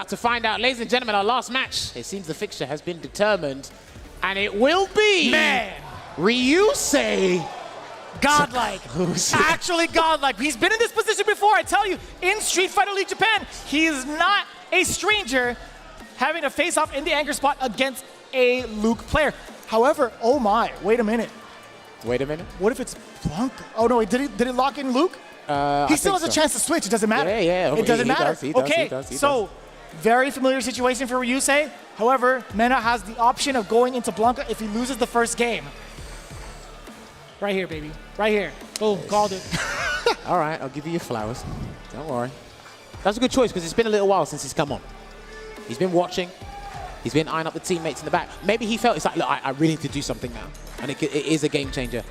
To find out, ladies and gentlemen, our last match. It seems the fixture has been determined, and it will be Ryusei. Godlike. Actually godlike. He's been in this position before, I tell you. In Street Fighter League Japan, he is not a stranger having to face off in the anchor spot against a Luke player. However, oh my, wait a minute. Wait a minute. What if it's Blanca? Oh no, did it lock in Luke? He still has a chance to switch, it doesn't matter. Yeah. It doesn't matter. So, very familiar situation for Ryusei. However, Mena has the option of going into Blanca if he loses the first game. Right here, baby. Right here. Boom, called it. All right, I'll give you your flowers. Don't worry. That's a good choice because it's been a little while since he's come on. He's been watching. He's been eyeing up the teammates in the back. Maybe he felt, it's like, look, I really need to do something now. And it is a game changer.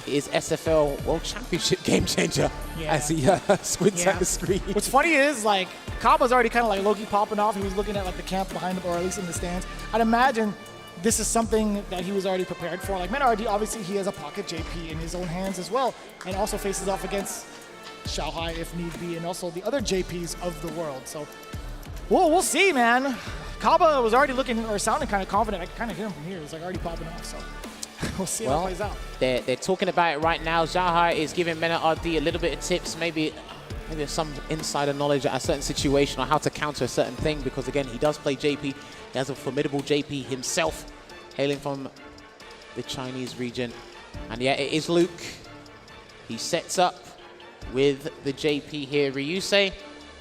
It is SFL World Championship game changer as he squints at the screen. What's funny is, like, Kaba's already kind of like low-key popping off. He was looking at like the camp behind him, or at least in the stands. I'd imagine this is something that he was already prepared for. Like MenaRD, obviously he has a pocket JP in his own hands as well, and also faces off against Xiaohai if need be, and also the other JPs of the world. So, we'll see, man. Kaba was already looking or sounding kind of confident. I can kind of hear him from here. He's like already popping off. So. We'll see how it plays out. They're talking about it right now. Xiaohai is giving MenaRD a little bit of tips, maybe some insider knowledge at a certain situation on how to counter a certain thing, because again, he does play JP. He has a formidable JP himself, hailing from the Chinese region. And yeah, it is Luke. He sets up with the JP here, Ryusei.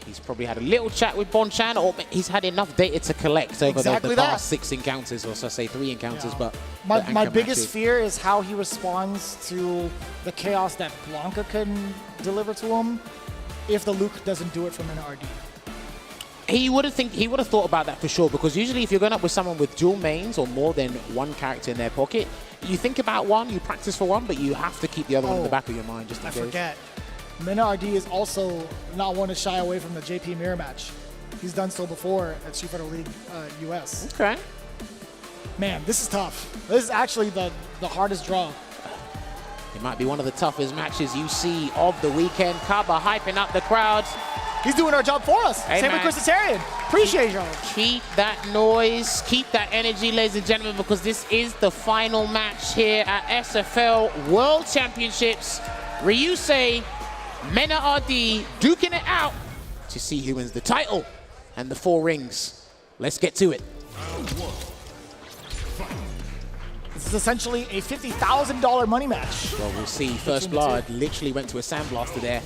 He's probably had a little chat with Bonchan, or he's had enough data to collect over the past 6 encounters, or so say 3 encounters. But my biggest fear is how he responds to the chaos that Blanca can deliver to him if the Luke doesn't do it for MenaRD. He would have thought about that for sure, because usually if you're going up with someone with dual mains or more than one character in their pocket, you think about one, you practice for one, but you have to keep the other one in the back of your mind just in case. I forget. MenaRD is also not one to shy away from the JP mirror match. He's done so before at Street Fighter League US. Okay. Man, this is tough. This is actually the hardest draw. It might be one of the toughest matches you see of the weekend. Kaba hyping up the crowds. He's doing our job for us. Hey, Same with Christitarian. Appreciate y'all. Keep that noise, keep that energy, ladies and gentlemen, because this is the final match here at SFL World Championships. Ryusei, MenaRD duking it out to see who wins the title and the 4 rings. Let's get to it. This is essentially a $50,000 money match. Well, we'll see. First Blood literally went to a sandblaster there.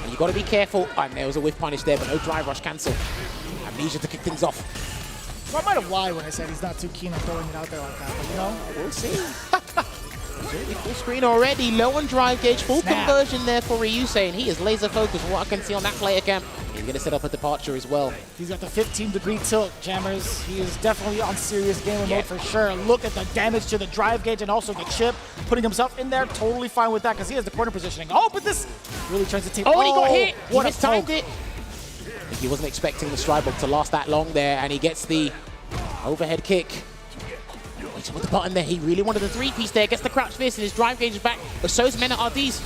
And you got to be careful. And there was a whiff punish there, but no drive rush cancel. Amnesia to kick things off. Well, I might have lied when I said he's not too keen on throwing it out there like that, but you know. We'll see. Full screen already, low on drive gauge, full conversion there for Ryusei, and he is laser focused from what I can see on that player cam. He's going to set up a departure as well. He's got the 15-degree tilt, Jammers. He is definitely on serious gamer mode for sure. Look at the damage to the drive gauge and also the chip. Putting himself in there, totally fine with that because he has the corner positioning. Oh, but this really turns the team. Oh, and he got hit. What he mistimed it. He wasn't expecting the stride block to last that long there, and he gets the overhead kick. Waiting with the button there. He really wanted the 3-piece there. Gets the crouch fist and his drive gauge is back, but so is MenaRD's.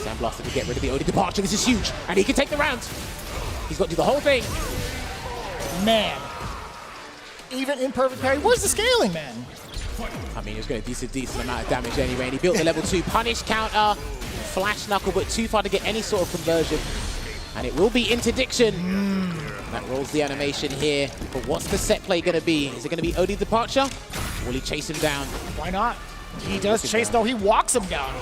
Sandblaster to get rid of the OD departure. This is huge, and he can take the round. He's got to do the whole thing. Man. Even in perfect parry, where's the scaling, man? I mean, he was going to do a decent amount of damage anyway, and he built the level 2 punish counter, flash knuckle, but too far to get any sort of conversion. And it will be interdiction. That rolls the animation here. But what's the set play going to be? Is it going to be OD departure? Will he chase him down? Why not? He does chase, though. He walks him down.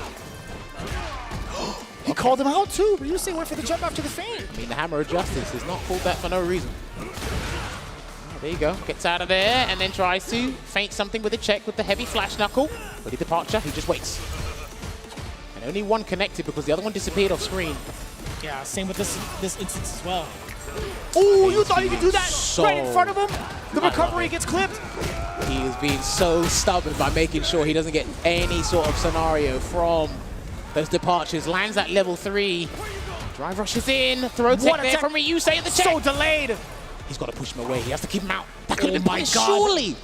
He called him out, too. Ryusei went for the jump after the feint. I mean, the Hammer of Justice has not pulled that for no reason. Oh, there you go. Gets out of there and then tries to feint something with a check with the heavy flash knuckle. OD departure. He just waits. And only one connected because the other one disappeared off screen. Yeah, same with this instance as well. Oh, you thought you could do that right in front of him? The recovery gets clipped. He is being so stubborn by making sure he doesn't get any sort of scenario from those departures. Lands at level 3. Drive rushes in. Throw tech there from Ryusei at the check. So delayed. He's got to push him away. He has to keep him out. That could have been punished, God. surely.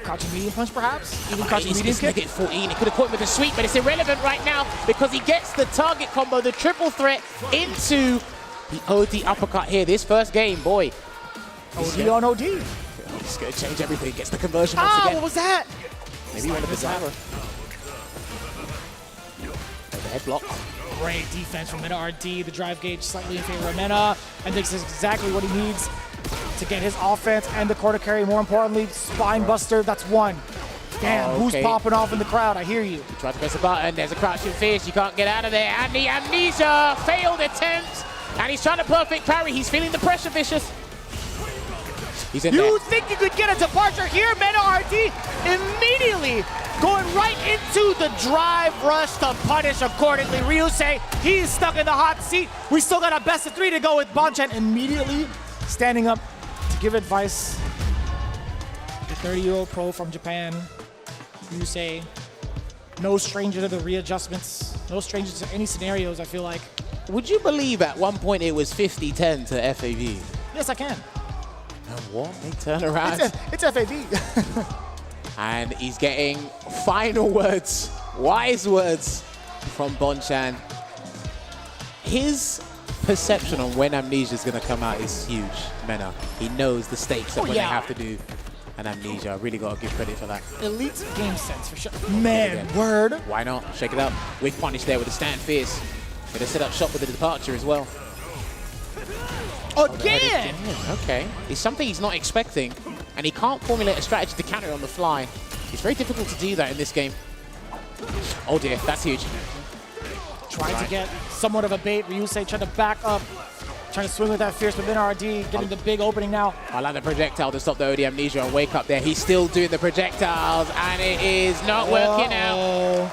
Crouching medium punch, perhaps? Even crouching medium kick? Get 14. He could have caught him with a sweep, but it's irrelevant right now because he gets the target combo, the triple threat, into the OD uppercut here. This first game, boy, OD on OD. He's going to change everything. Gets the conversion once again. What was that? Maybe one of the driver. Overhead block. Great defense from MenaRD. The drive gauge slightly in favor of Mena. And this is exactly what he needs to get his offense and the quarter carry. More importantly, spine buster. That's one. Damn, who's popping off in the crowd? I hear you. He tried to press a button. There's a crouching fist. You can't get out of there. And the amnesia. Failed attempt. And he's trying to perfect parry. He's feeling the pressure, Vicious. He's in there. You think you could get a departure here? MenaRD immediately going right into the drive rush to punish accordingly. Ryusei, he's stuck in the hot seat. We still got a best of 3 to go with Bonchan immediately standing up to give advice. The 30-year-old pro from Japan, Ryusei, no stranger to the readjustments, no stranger to any scenarios, I feel like. Would you believe at one point it was 50-10 to FAV? Yes, I can. And what? They turn around. It's FAV. And he's getting final words, wise words from Bonchan. His perception on when Amnesia is going to come out is huge, Mena. He knows the stakes of when they have to do an Amnesia. I really got to give credit for that. Elite game sense, for sure. Man, word. Why not? Shake it up. With punish there with the stand fierce. Going to set up shop with the departure as well. Again! Okay. It's something he's not expecting, and he can't formulate a strategy to counter on the fly. It's very difficult to do that in this game. Oh dear, that's huge. Trying to get somewhat of a bait. Ryusei trying to back up, trying to swing with that fierce, but MenaRD getting the big opening now. I like the projectile to stop the OD Amnesia and wake up there. He's still doing the projectiles, and it is not working out.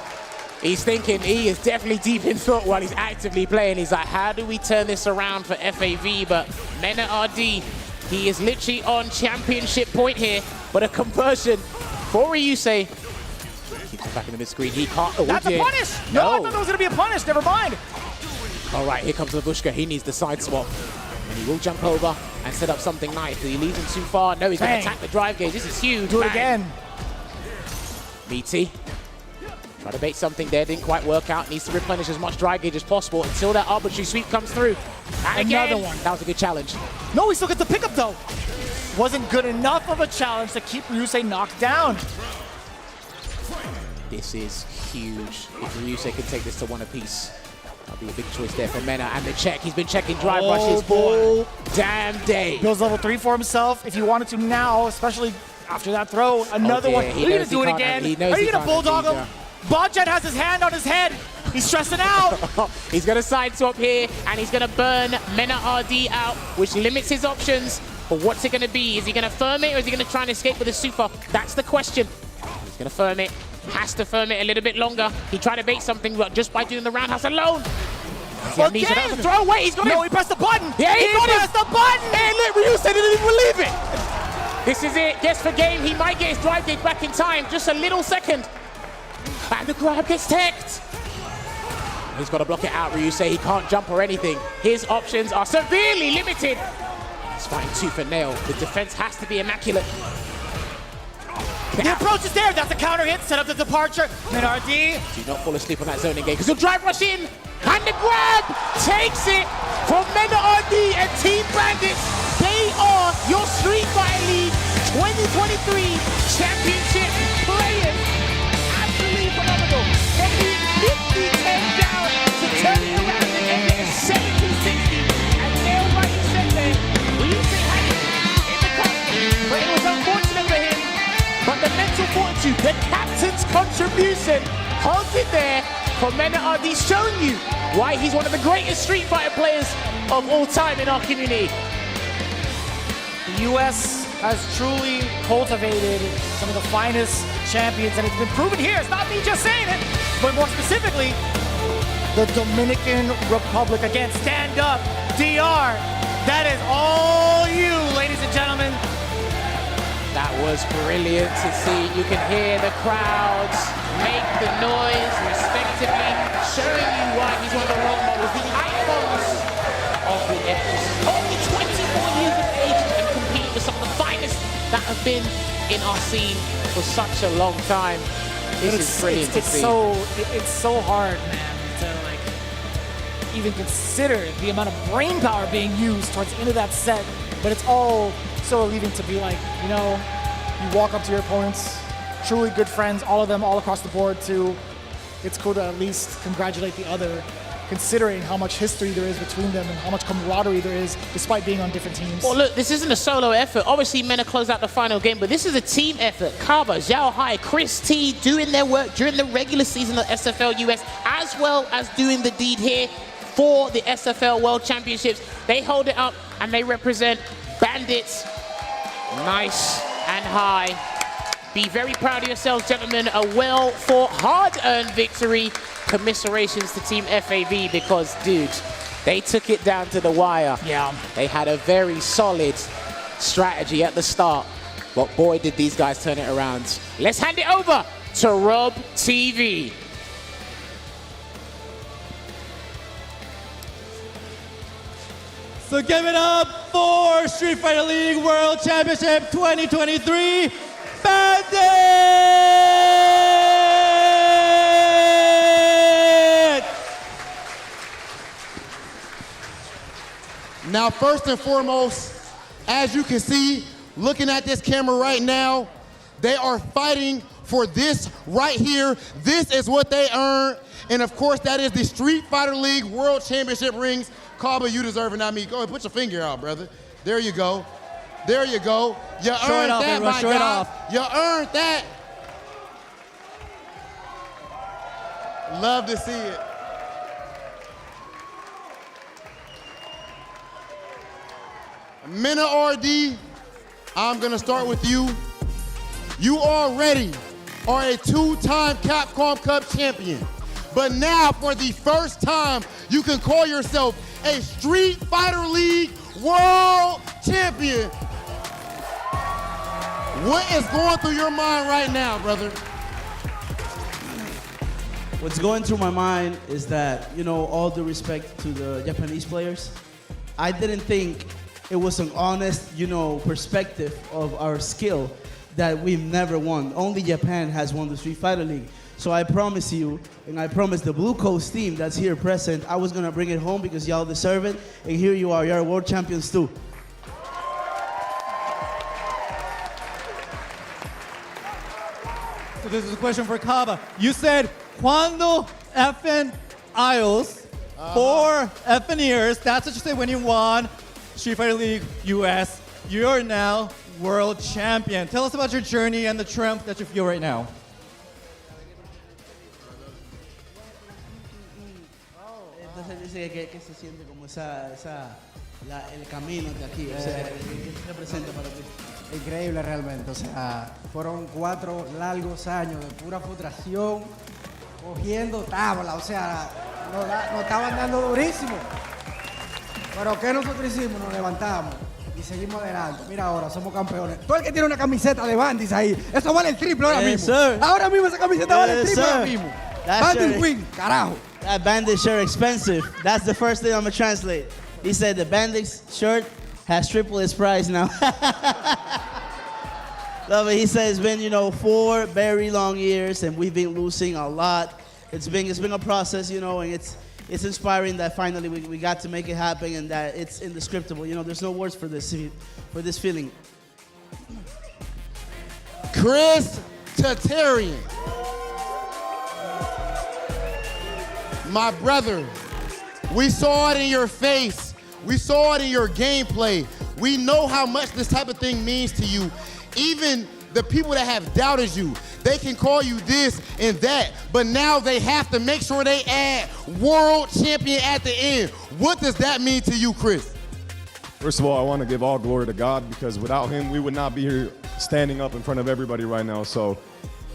He's thinking, he is definitely deep in thought while he's actively playing. He's like, how do we turn this around for FAV? But MenaRD, he is literally on championship point here. But a conversion for Ryusei. Keeps him back in the mid-screen. He can't. Oh, that's a punish! No, I thought that was going to be a punish. Never mind. All right, here comes Labushka. He needs the side swap. And he will jump over and set up something nice. He leaves him too far. No, he's going to attack the drive gauge. This is huge. Do it again. Meaty. Try to bait something there, didn't quite work out. Needs to replenish as much drive gauge as possible until that arbitrary sweep comes through. And another one. That was a good challenge. No, he still gets the pickup though. Wasn't good enough of a challenge to keep Ryusei knocked down. This is huge. If Ryusei can take this to one apiece, that'll be a big choice there for Mena. And the check, he's been checking drive rushes all damn day. Builds level 3 for himself. If he wanted to now, especially after that throw, another one. Are you going to do it again? Are you going to bulldog him? Bonchan has his hand on his head. He's stressing out. He's going to side swap here, and he's going to burn MenaRD out, which limits his options. But what's it going to be? Is he going to firm it, or is he going to try and escape with a super? That's the question. He's going to firm it. Has to firm it a little bit longer. He tried to bait something, but just by doing the roundhouse alone. Again. That was a throw away. He's got he pressed the button. Yeah, he pressed the button. Hey, look, Ryusei didn't even believe it. This is it. Guess for game. He might get his drive gauge back in time. Just a little second. And the grab gets teched. He's got to block it out, Ryusei. He can't jump or anything. His options are severely limited. He's fighting tooth and nail. The defense has to be immaculate. The approach is there. That's a counter hit. Set up the departure. MenaRD. Do not fall asleep on that zoning game because he'll drive rush in. And the grab takes it from MenaRD and Team Bandits. They are your Street Fighter League 2023 championship players. Absolutely phenomenal. From being 50-10 down to turning around and ending at 70-60. And nailed like you said there. Ryusei had it in the cup, but it was unfortunate for him. But the mental fortitude, the captain's contribution, holds it there for MenaRD, showing you why he's one of the greatest Street Fighter players of all time in our community. The U.S. has truly cultivated some of the finest champions, and it's been proven here. It's not me just saying it, but more specifically, the Dominican Republic. Again, stand up, DR. That is all you, ladies and gentlemen. That was brilliant to see. You can hear the crowds make the noise respectively, showing you why he's one of the role models, the icons of the epic. Only 24 years of age and competing with some of the finest that have been in our scene for such a long time. This is brilliant to see. It's so hard, man, to like even consider the amount of brain power being used towards the end of that set, but it's all so relieving to be like, you know, you walk up to your opponents, truly good friends, all of them, all across the board too. It's cool to at least congratulate the other, considering how much history there is between them and how much camaraderie there is, despite being on different teams. Well, look, this isn't a solo effort. Obviously, Mena closed out the final game, but this is a team effort. Kaba, Xiao Hai, Chris T doing their work during the regular season of SFL US, as well as doing the deed here for the SFL World Championships. They hold it up and they represent Bandits. Nice and high. Be very proud of yourselves, gentlemen. A well-fought, hard-earned victory. Commiserations to Team FAV because, dude, they took it down to the wire. Yeah. They had a very solid strategy at the start, but boy, did these guys turn it around. Let's hand it over to Rob TV. So give it up for Street Fighter League World Championship 2023, Bandit! Now, first and foremost, as you can see, looking at this camera right now, they are fighting for this right here. This is what they earned. And of course, that is the Street Fighter League World Championship rings. Kaba, you deserve it, not me. Go ahead, put your finger out, brother. There you go. There you go. You earned that, my guy. You earned that. Love to see it. MenaRD, I'm gonna start with you. You already are a two-time Capcom Cup champion. But now, for the first time, you can call yourself a Street Fighter League World Champion. What is going through your mind right now, brother? What's going through my mind is that, you know, all due respect to the Japanese players, I didn't think it was an honest, you know, perspective of our skill that we've never won. Only Japan has won the Street Fighter League. So I promise you, and I promise the Blue Coast team that's here present, I was gonna bring it home because y'all deserve it. And here you are, you're world champions too. So this is a question for Kaba. You said, cuando FN Isles, 4 FN years, that's what you said when you won Street Fighter League US. You're now world champion. Tell us about your journey and the triumph that you feel right now. Entonces dice que se siente como el camino de aquí, o sea, ¿qué representa para ti? Increíble realmente, o sea, fueron 4 largos años de pura frustración, cogiendo tabla, o sea, nos estaban dando durísimo. Pero ¿qué nosotros hicimos? Nos levantamos y seguimos adelante. Mira ahora, somos campeones. Tú el que tiene una camiseta de Bandits ahí, eso vale el triple ahora mismo. Sir. Ahora mismo esa camiseta vale el triple sir. ahora mismo. That Bandits shirt- win, carajo. That bandit shirt expensive. That's the first thing I'm gonna translate. He said the bandit shirt has triple its price now. No, but he said it's been, you know, 4 very long years and we've been losing a lot. It's been a process, you know, and it's inspiring that finally we got to make it happen and that it's indescriptible. You know, there's no words for this feeling. Chris Tatarian. My brother, we saw it in your face. We saw it in your gameplay. We know how much this type of thing means to you. Even the people that have doubted you, they can call you this and that, but now they have to make sure they add world champion at the end. What does that mean to you, Chris? First of all, I want to give all glory to God because without him, we would not be here standing up in front of everybody right now. So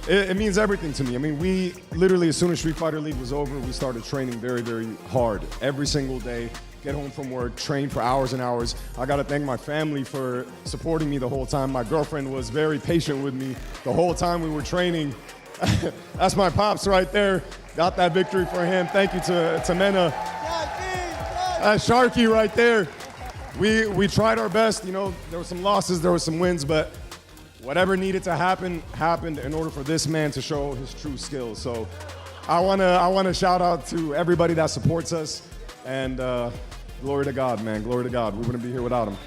it means everything to me. I mean, we literally, as soon as Street Fighter League was over, we started training very, very hard every single day. Get home from work, train for hours and hours. I gotta thank my family for supporting me the whole time. My girlfriend was very patient with me the whole time we were training. That's my pops right there. Got that victory for him. Thank you to Mena. That's Sharky right there. We tried our best. You know, there were some losses, there were some wins, but whatever needed to happen, happened in order for this man to show his true skills. So I wanna shout out to everybody that supports us, and glory to God, man, glory to God. We wouldn't be here without him.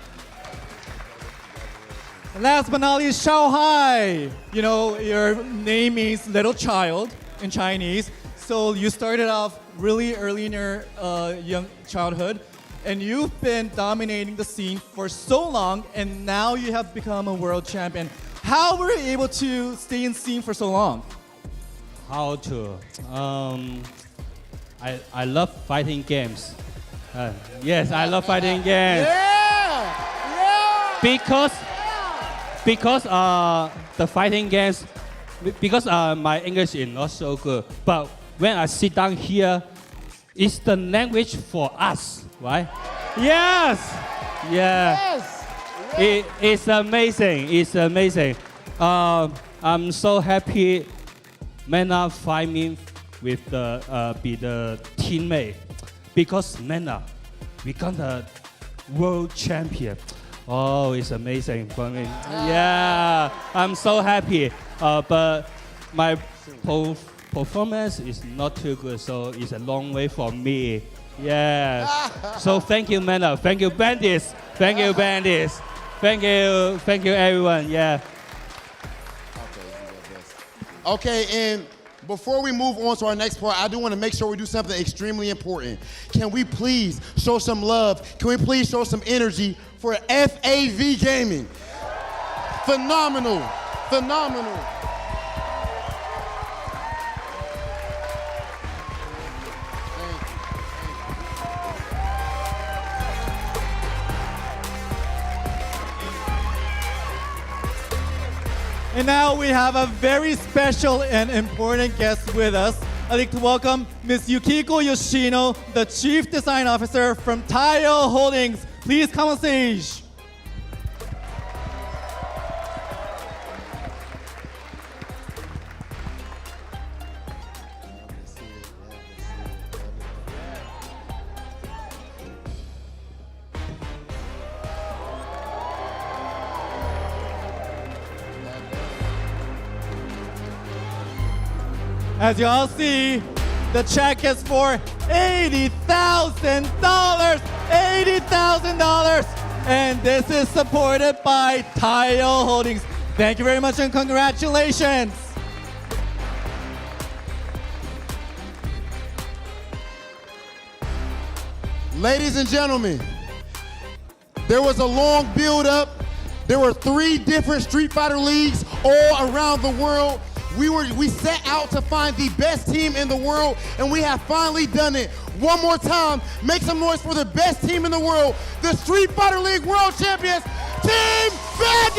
Last but not least, Shanghai. You know, your name means little child in Chinese. So you started off really early in your young childhood, and you've been dominating the scene for so long, and now you have become a world champion. How were you able to stay in scene for so long? How to? I love fighting games. Yes, I love fighting games. Because the fighting games, because my English is not so good. But when I sit down here, it's the language for us, right? Yes. Yeah. It's amazing. It's amazing. I'm so happy. Mena find me with be the teammate because Mena become the world champion. Oh, it's amazing for me. Yeah, I'm so happy. But my performance is not too good, so it's a long way for me. Yeah. So thank you, Mena. Thank you, Bandits. Thank you, Bandits. Thank you, everyone. Yeah. Okay, and before we move on to our next part, I do want to make sure we do something extremely important. Can we please show some love? Can we please show some energy for FAV Gaming? Phenomenal, phenomenal. And now we have a very special and important guest with us. I'd like to welcome Ms. Yukiko Yoshino, the Chief Design Officer from Taiyo Holdings. Please come on stage. As you all see, the check is for $80,000. $80,000. And this is supported by Taiyo Holdings. Thank you very much and congratulations. Ladies and gentlemen, there was a long build-up. There were 3 different Street Fighter leagues all around the world. We set out to find the best team in the world, and we have finally done it. One more time, make some noise for the best team in the world, the Street Fighter League World Champions, Team Bandit!